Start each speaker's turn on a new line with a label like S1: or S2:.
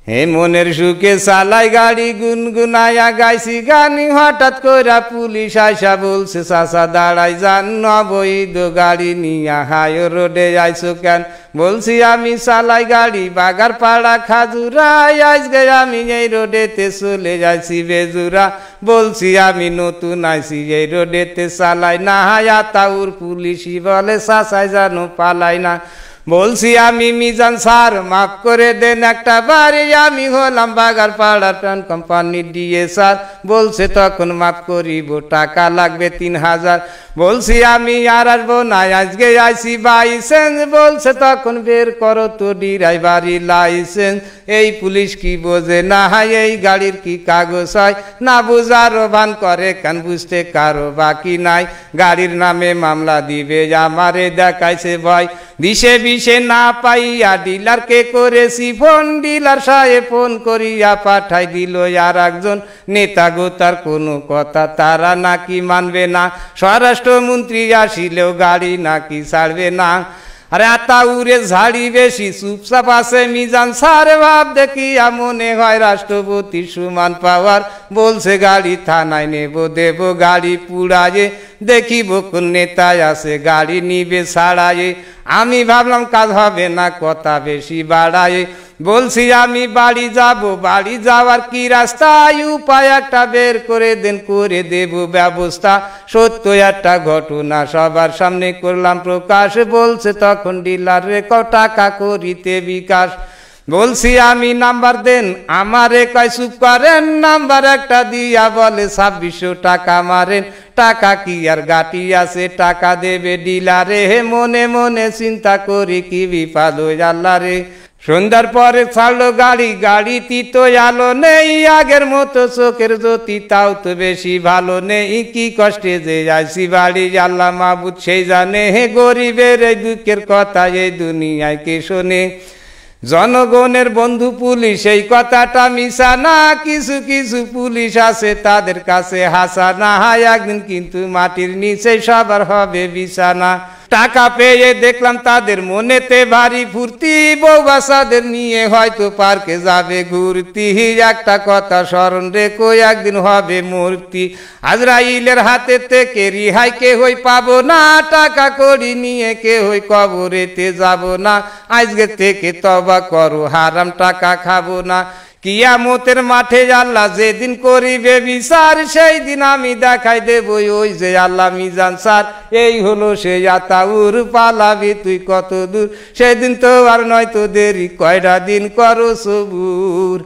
S1: হে মনের সুখে চালাই গাড়ি গুনগুনায়া গাইছি গানি হঠাৎ কইরা পুলিশ আইসা বলছে চাচা দাঁড়াই যান অবৈধ গাড়ি নিয়া হাই রোডে আইছো কেন বলছি আমি চালাই গাড়ি বাগারপাড়া খাজুরাই আজকে আমি এই রোডেতে চলে যাইছি বেজুরা বলছি আমি নতুন আইছি এই রোডেতে চালাই না হায়া তাউর পুলিশই বলে চাচাই জানো পালাই না বলছি আমি মিজান স্যার মাফ করে দেন একটা বাড়ি আমি হলাম বাগারপাড়া ট্রান কোম্পানি দিয়ে স্যার বলছে তখন মাফ করিব টাকা লাগবে 3000 বলছি আমি আর আসবো না আজকে আইসি বাইসেন্স বলছে তখন বের করো তো ড্রাইভারি লাইসেন্স এই পুলিশ কি বোঝে না হয় এই গাড়ির কি কাগজ হয় না বুঝারও ভান করে কেন বুঝতে কারো বাকি নাই গাড়ির নামে মামলা দিবে আমারে দেখাইছে ভয় দিশে বিশে না পাইয়া ডিলারকে করেছি ফোন ডিলার সাহেব ফোন করিয়া পাঠাই দিল আর একজন নেতা গোতার কোনো কথা তারা নাকি মানবে না স্বরাষ্ট্রমন্ত্রী আসিলেও গাড়ি নাকি ছাড়বে না আরে আতাউরে ঝাড়ি বেশি চুপচাপ আছে মিজান স্যার ভাব দেখিয়া মনে হয় রাষ্ট্রপতির সমান পাওয়ার বলছে গাড়ি থানায় নেব দেব গাড়ি পুড়ায়ে দেখিব কোন নেতায় আছে গাড়ি নিবে ছাড়ায়ে আমি ভাবলাম কাজ হবে না কথা বেশি বাড়ায়ে বলছি আমি বাড়ি যাব বাড়ি যাওয়ার কি রাস্তায় উপায় একটা বের করে দেন করে দেব ব্যবস্থা সত্য একটা ঘটনা সবার সামনে করলাম প্রকাশ বলছে তখন ডিলার রে টাকা করিতে বিকাশ বলছি আমি নাম্বার দেন আমারে কয় চুপ করেন নাম্বার একটা দিয়া বলে 2600 টাকা মারেন টাকা কি আর গাটি আছে টাকা দেবে ডিলারে হে মনে মনে চিন্তা করি কি বিপদ হই আল্লাহ রে সন্ধ্যার পরে ছাড়লো গাড়ি গাড়িতে তো আলো নেই আগের মতো চোখের জ্যোতি তাও তো বেশি ভালো নেই কি কষ্টে যে আইসি বাড়ি আল্লাহ মাহবুদ সেই জানে হে গরিবের এই দুঃখের কথা এই দুনিয়ায় কে শোনে জনগণের বন্ধু পুলিশ এই কথাটা মিশা না কিছু কিছু পুলিশ আছে তাদের কাছে হাসা না হয় একদিন কিন্তু মাটির নিচে সবার হবে বিছানা টাকা পেয়ে দেখলাম তাদের মনেতে ভারী ফুর্তি বউ বাচ্চাদের নিয়ে হয়তো পার্কে যাবে ঘুরতি একটা কথা স্মরণ রেখো একদিন হবে মূর্তি আজরাইলের হাতে থেকে রিহাই কে হই পাবো না টাকা করি নিয়ে কে হই কবরেতে যাব না আজকে থেকে তওবা করো হারাম টাকা খাবো না কিয়ামতের মাঠে আল্লাহ যেদিন করিবে বিচার সেই দিন আমি দেখাই দেব ওই যে আল্লাহ মিজান স্যার এই হলো সেই আতাউর পালাবি তুই কত দূর সেদিন তো আর নয় তো দেরি কয়টা দিন করো সবুর।